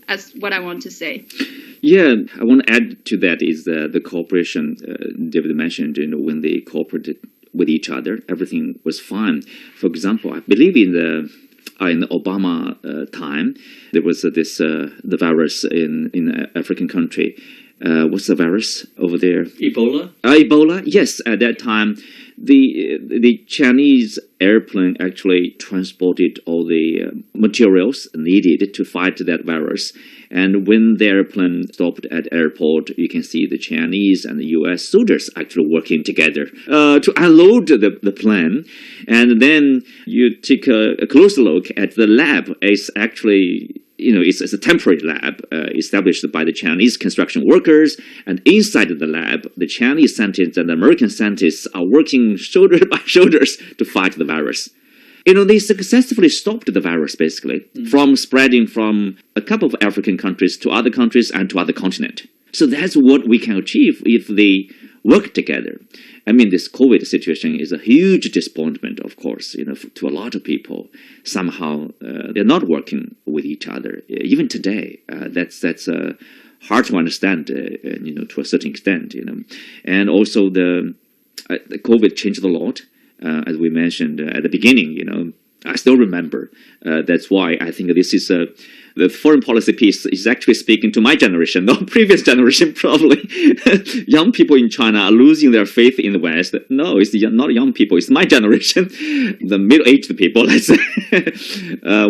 That's what I want to say. Yeah, I want to add to that is the cooperation David mentioned. When they cooperated with each other, everything was fine. For example, I believe in the Obama time, there was the virus in an African country. What's the virus over there? Ebola? Ebola, yes. At that time, the Chinese airplane actually transported all the materials needed to fight that virus. And when the airplane stopped at airport, you can see the Chinese and the U.S. soldiers actually working together to unload the plane. And then you take a closer look at the lab. It's actually, it's a temporary lab established by the Chinese construction workers. And inside the lab, the Chinese scientists and the American scientists are working shoulder by shoulders to fight the virus. They successfully stopped the virus, basically, from spreading from a couple of African countries to other countries and to other continents. So that's what we can achieve if they work together. I mean, this COVID situation is a huge disappointment, of course, to a lot of people. Somehow, they're not working with each other. Even today, that's hard to understand, to a certain extent, And also, the COVID changed a lot. As we mentioned at the beginning, I still remember. That's why I think this is the foreign policy piece is actually speaking to my generation, not previous generation, probably. Young people in China are losing their faith in the West. No, it's not young people. It's my generation, the middle-aged people, let's say.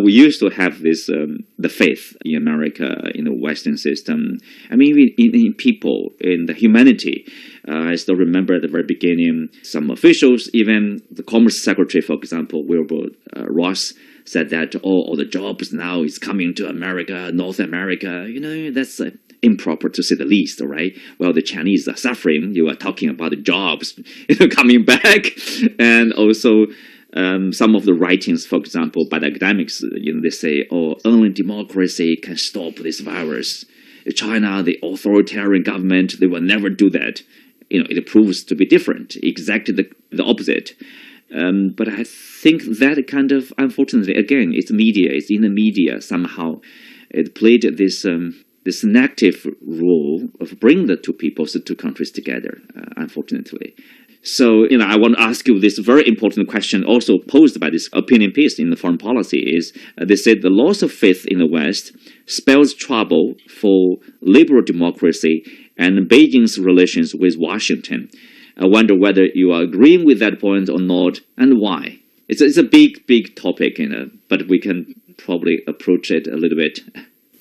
We used to have this, the faith in America, in the Western system. I mean, in people, in the humanity. I still remember at the very beginning, some officials, even the Commerce Secretary, for example, Wilbur Ross, said that all the jobs now is coming to America, North America. That's improper to say the least, right? Well, the Chinese are suffering. You are talking about the jobs coming back. And also some of the writings, for example, by the academics, they say, only democracy can stop this virus. China, the authoritarian government, they will never do that. It proves to be different, exactly the opposite. But I think that kind of, unfortunately, again, it's media. It's in the media somehow. It played this negative role of bringing the two countries together, unfortunately. So, I want to ask you this very important question also posed by this opinion piece in the foreign policy is, they said the loss of faith in the West spells trouble for liberal democracy and Beijing's relations with Washington. I wonder whether you are agreeing with that point or not, and why. It's a big topic, but we can probably approach it a little bit.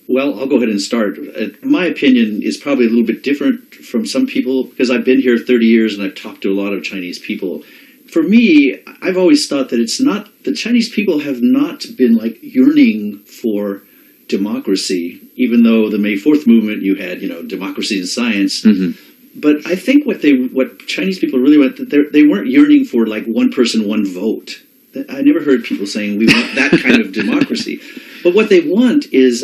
Well, I'll go ahead and start. My opinion is probably a little bit different from some people, because I've been here 30 years and I've talked to a lot of Chinese people. For me, I've always thought that the Chinese people have not been yearning for democracy, even though the May 4th movement, you had, democracy and science. Mm-hmm. But I think what Chinese people really want, they weren't yearning for one person, one vote. I never heard people saying we want that kind of democracy. But what they want is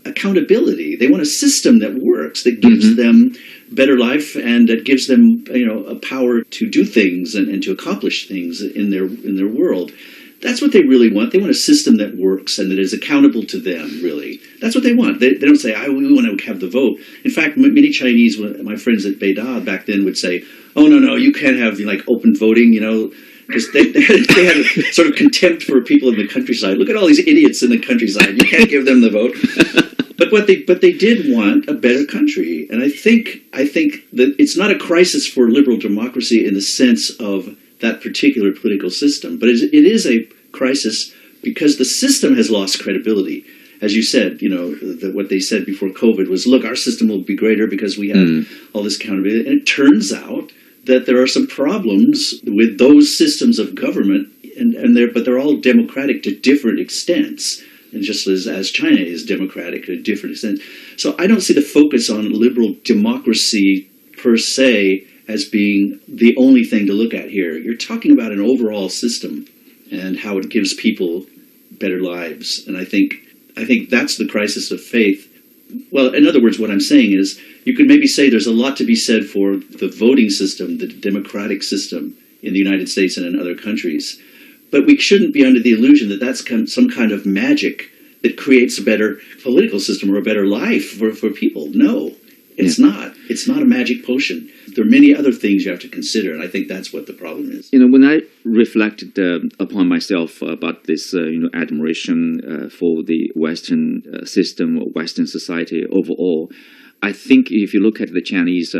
accountability. They want a system that works, that gives them better life, and that gives them a power to do things and to accomplish things in their world. That's what they really want. They want a system that works and that is accountable to them, really. That's what they want. They don't say, we want to have the vote. In fact, many Chinese, my friends at Beida back then would say, oh, no, you can't have open voting, because they had a sort of contempt for people in the countryside. Look at all these idiots in the countryside. You can't give them the vote. But they did want a better country. And I think that it's not a crisis for liberal democracy in the sense of that particular political system, but it is a crisis because the system has lost credibility. As you said, what they said before COVID was, look, our system will be greater because we have all this accountability. And it turns out that there are some problems with those systems of government, but they're all democratic to different extents, and just as China is democratic to a different extent. So I don't see the focus on liberal democracy per se as being the only thing to look at here. You're talking about an overall system and how it gives people better lives. And I think that's the crisis of faith. Well, in other words, what I'm saying is you could maybe say there's a lot to be said for the voting system, the democratic system in the United States and in other countries. But we shouldn't be under the illusion that that's some kind of magic that creates a better political system or a better life for people. No, it's not. It's not a magic potion. There are many other things you have to consider, and I think that's what the problem is. When I reflected upon myself about this, admiration for the Western system or Western society overall, I think if you look at the Chinese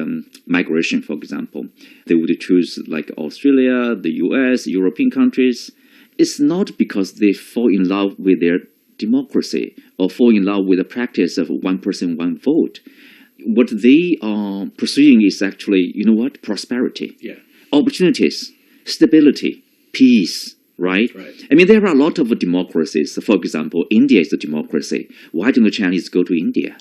migration, for example, they would choose like Australia, the US, European countries. It's not because they fall in love with their democracy or fall in love with the practice of one person, one vote. What they are pursuing is actually, prosperity, opportunities, stability, peace, right? I mean, there are a lot of democracies. For example, India is a democracy. Why don't the Chinese go to India?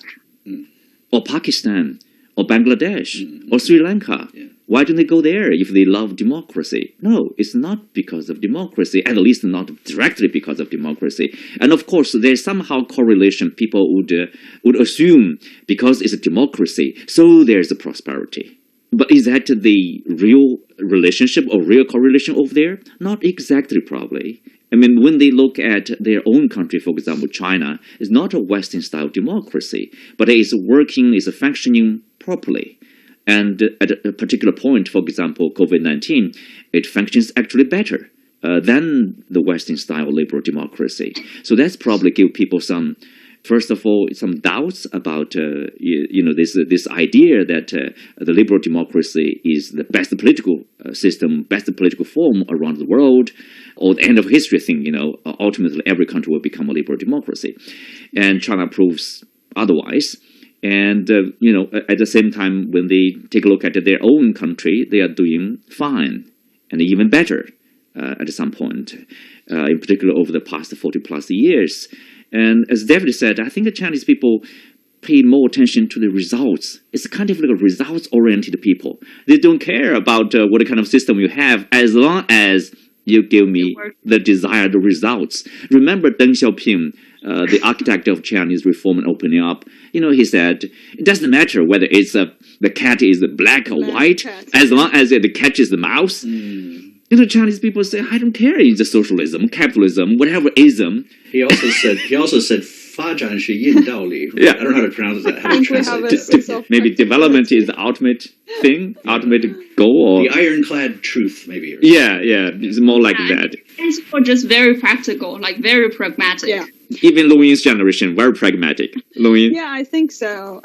Or Pakistan, or Bangladesh, or Sri Lanka? Why don't they go there if they love democracy? No, it's not because of democracy, at least not directly because of democracy. And of course, there's somehow correlation. People would assume because it's a democracy, so there's a prosperity. But is that the real relationship or real correlation over there? Not exactly, probably. I mean, when they look at their own country, for example, China, is not a Western-style democracy, but it is working, is functioning properly. And at a particular point, for example, COVID-19, it functions actually better than the Western-style liberal democracy. So that's probably give people some, first of all, some doubts about this idea that the liberal democracy is the best political system, best political form around the world, or the end of history thing. Ultimately every country will become a liberal democracy, and China proves otherwise. And, at the same time, when they take a look at their own country, they are doing fine and even better at some point, in particular over the past 40-plus years. And as David said, I think the Chinese people pay more attention to the results. It's kind of like a results-oriented people. They don't care about what kind of system you have as long as you give me the desired results. Remember Deng Xiaoping, the architect of Chinese reform and opening up, he said, it doesn't matter whether it's the cat is black or white, as long as it catches the mouse. Chinese people say, I don't care, it's socialism, capitalism, whatever ism. He also said, 发展是硬道理. I don't know how to pronounce that. How to translate that. Maybe development is the ultimate thing, ultimate goal. Or the ironclad truth, maybe. Yeah, it's more like that. It's just very practical, like very pragmatic. Yeah. Even Louine's generation, very pragmatic. Louine? Yeah, I think so.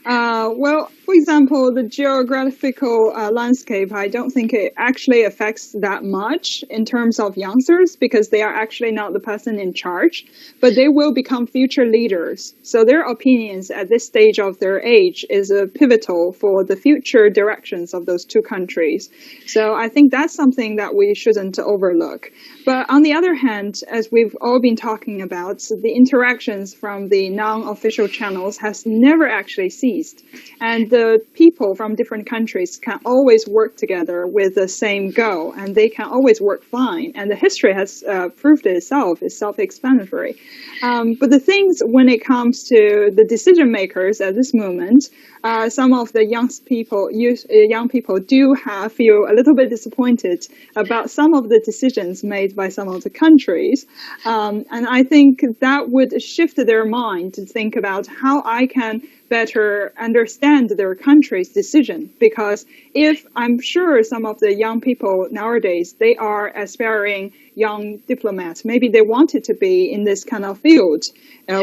Well, for example, the geographical landscape, I don't think it actually affects that much in terms of youngsters because they are actually not the person in charge, but they will become future leaders. So their opinions at this stage of their age is pivotal for the future directions of those two countries. So I think that's something that we shouldn't overlook. But on the other hand, as we've all been talking about, the interactions from the non-official channels has never actually ceased. And the people from different countries can always work together with the same goal, and they can always work fine. And the history has proved itself, is self-explanatory. But the things when it comes to the decision makers at this moment, some of the young people do feel a little bit disappointed about some of the decisions made by some of the countries. And I think that would shift their mind to think about how I can better understand their country's decision. Because if I'm sure some of the young people nowadays, they are aspiring young diplomats, maybe they wanted to be in this kind of field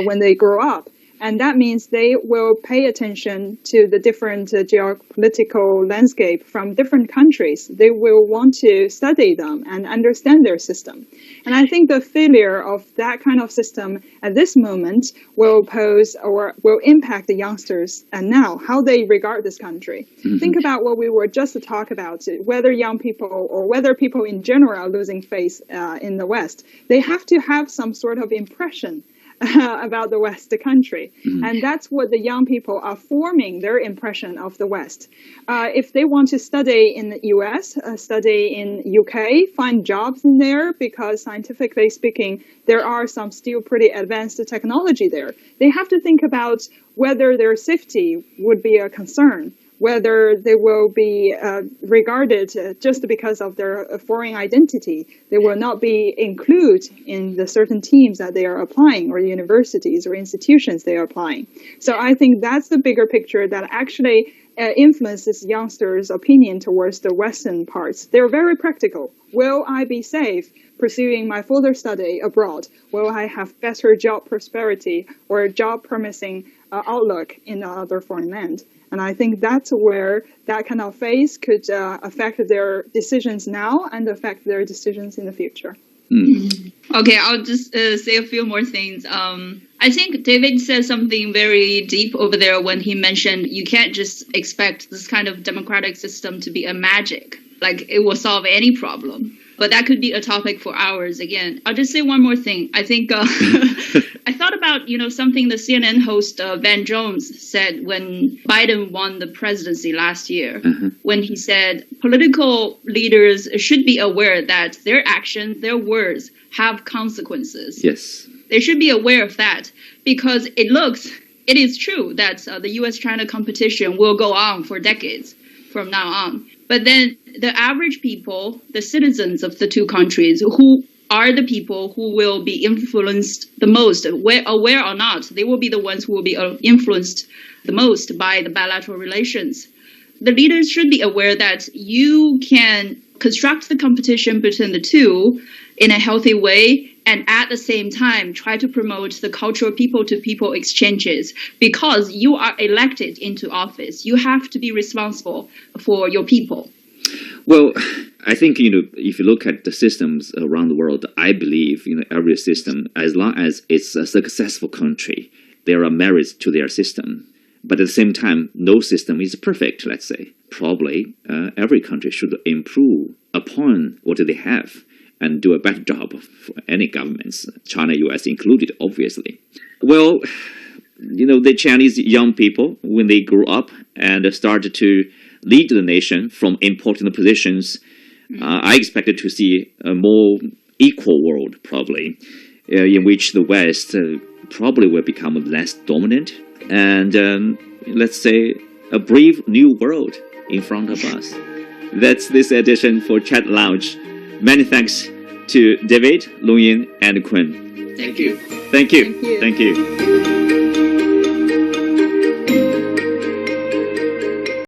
when they grow up. And that means they will pay attention to the different geopolitical landscape from different countries. They will want to study them and understand their system. And I think the failure of that kind of system at this moment will pose or will impact the youngsters and now how they regard this country. Mm-hmm. Think about what we were just to talk about, whether young people or whether people in general are losing faith in the West. They have to have some sort of impression about the West, the country. Mm-hmm. And that's what the young people are forming their impression of the West. If they want to study in the US, study in UK, find jobs in there, because scientifically speaking, there are some still pretty advanced technology there. They have to think about whether their safety would be a concern, whether they will be regarded just because of their foreign identity. They will not be included in the certain teams that they are applying, or universities or institutions they are applying. So I think that's the bigger picture that actually influences youngsters' opinion towards the Western parts. They're very practical. Will I be safe pursuing my further study abroad? Will I have better job prosperity or job promising outlook in another foreign land? And I think that's where that kind of phase could affect their decisions now and affect their decisions in the future. Okay, I'll just say a few more things. I think David said something very deep over there when he mentioned you can't just expect this kind of democratic system to be a magic, like it will solve any problem. But that could be a topic for hours again. I'll just say one more thing. I think I thought about, something the CNN host Van Jones said when Biden won the presidency last year, when he said political leaders should be aware that their actions, their words have consequences. Yes. They should be aware of that because it is true that the US-China competition will go on for decades from now on. But then the average people, the citizens of the two countries, who are the people who will be influenced the most, aware or not, they will be the ones who will be influenced the most by the bilateral relations. The leaders should be aware that you can construct the competition between the two in a healthy way and at the same time try to promote the cultural people-to-people exchanges because you are elected into office. You have to be responsible for your people. Well, I think, if you look at the systems around the world, I believe, every system, as long as it's a successful country, there are merits to their system. But at the same time, no system is perfect, let's say. Probably every country should improve upon what they have and do a better job for any governments, China, US included, obviously. Well, the Chinese young people, when they grew up and started to lead the nation from important positions, I expected to see a more equal world, probably, in which the West probably will become less dominant, and let's say a brave new world in front of us. That's this edition for Chat Lounge. Many thanks to David, Longyin, and Kun. Thank you. Thank you. Thank you.